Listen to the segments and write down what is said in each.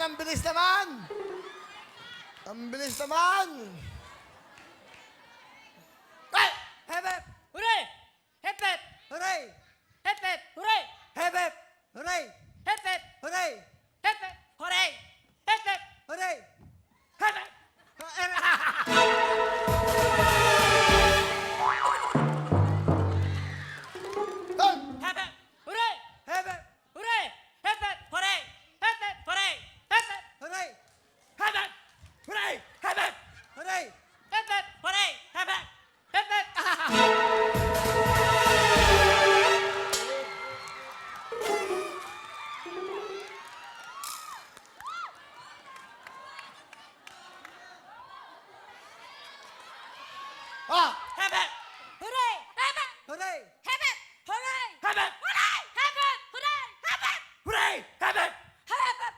ang bilis naman! Ang bilis naman! Ay! Hep, hep! Hooray! Hep, hep! Hooray! Hep, hep! Hooray! Hep, hep! Hooray! Hep, hep! Hooray! Hep, hep! Hooray! Hep, hep! Hooray! Hep, hep! Ay! Hep, hep! Hooray! Hep, hep! Hooray! Hep, hep! Hooray! Hep, hep! Hooray! Hep, hep! Hooray! Hep, hep! Hooray! Hep, hep! Hooray! Hep, hep! Hooray! Hep, hep! Hep, hep! Ah! Hep, hep! Hooray! Hep, hep! Hooray! Hep, hep! Hooray! Hep, hep! Hooray! Hep, hep! Hooray! Hep, hep! Hooray! Hep, hep! Hep, hep!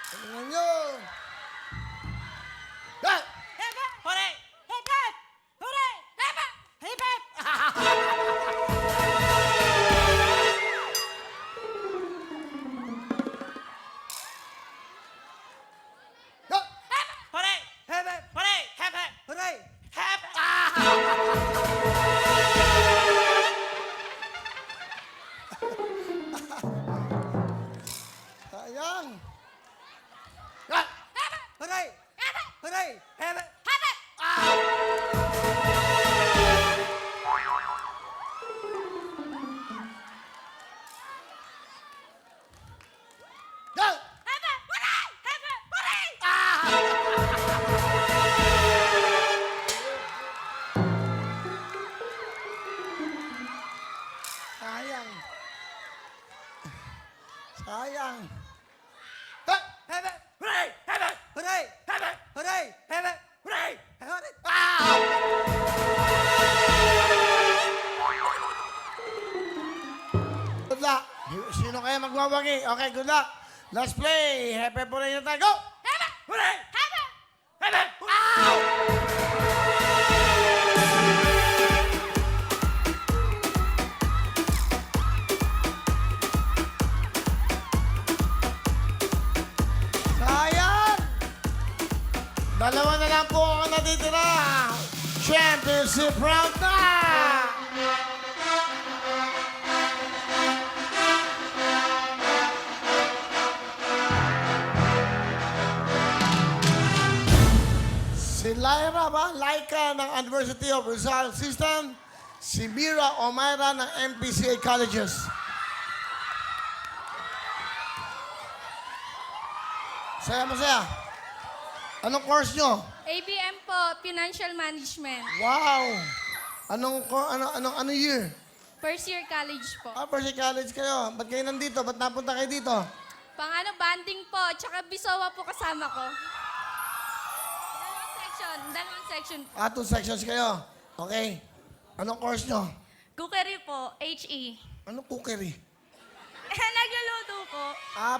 Tingnan nyo! Ay! Hep, hep! Hooray! Hep, hep! Hooray! Hep, hep! Hep, hep! Ah! Hooray! Hep, hep! Hooray! Hep, hep! Hooray! Hep! Sayang! Ah! Hooray! Hooray! Hep, hep! Hep, hep! Ah! Hep, hep! Hooray! Hep, hep! Hooray! Sayang! Sayang! Ah! Hep, hep! Hooray! Hep, hep! Hooray! Hep, hep! Hooray! Hep, hep! Hooray! Hooray! Good luck! Sino kaya magwawagi? Okay, good luck! Let's play! Happy po na tayo! Go! Hep, hep! Hooray! Hep, hep! Hep, hep! Sayang! Dalawa na lang po ang natitira. Championship round na! Si Lyra ba? Laika ng University of Rizal System. Si Mira Omaira ng MPCA Colleges. Masaya. Anong course nyo? ABM po, Financial Management. Wow! Anong year? First year college po. First year college kayo. Ba't kayo nandito? Ba't napunta kayo dito? Banding po, tsaka Bisowa po kasama ko. Dalawang section. 2 sections kayo. Okay. Anong course nyo? Cookery po, HE. Anong cookery? Nagluluto po.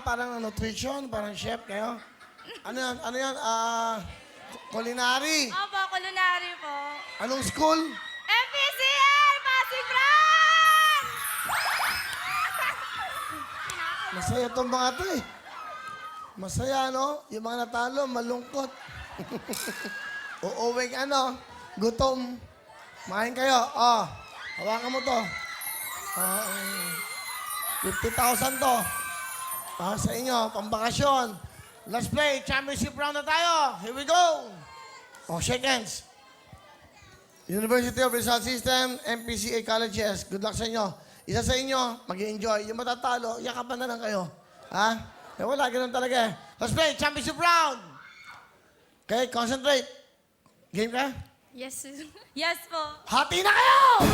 Parang nutrition, parang chef kayo. Ano yan? Culinary. Opo, culinary po. Anong school? MPCL, Pasig Brand! Masaya itong mga to eh. Masaya, no? Yung mga natalo, malungkot. Uuwing gutom. Main kayo. Hawakan mo to. 50,000 to. Sa inyo, pambakasyon. Let's play. Championship round na tayo. Here we go. Shake hands. University of Rizal System, MPCA Colleges. Good luck sa inyo. Isa sa inyo, mag-enjoy. Yung matatalo, yakapan na lang kayo. Ha? Wala, ganun talaga eh. Let's play. Championship round. Okay, concentrate. Game ka? Yes, yes po. Hati na kayo!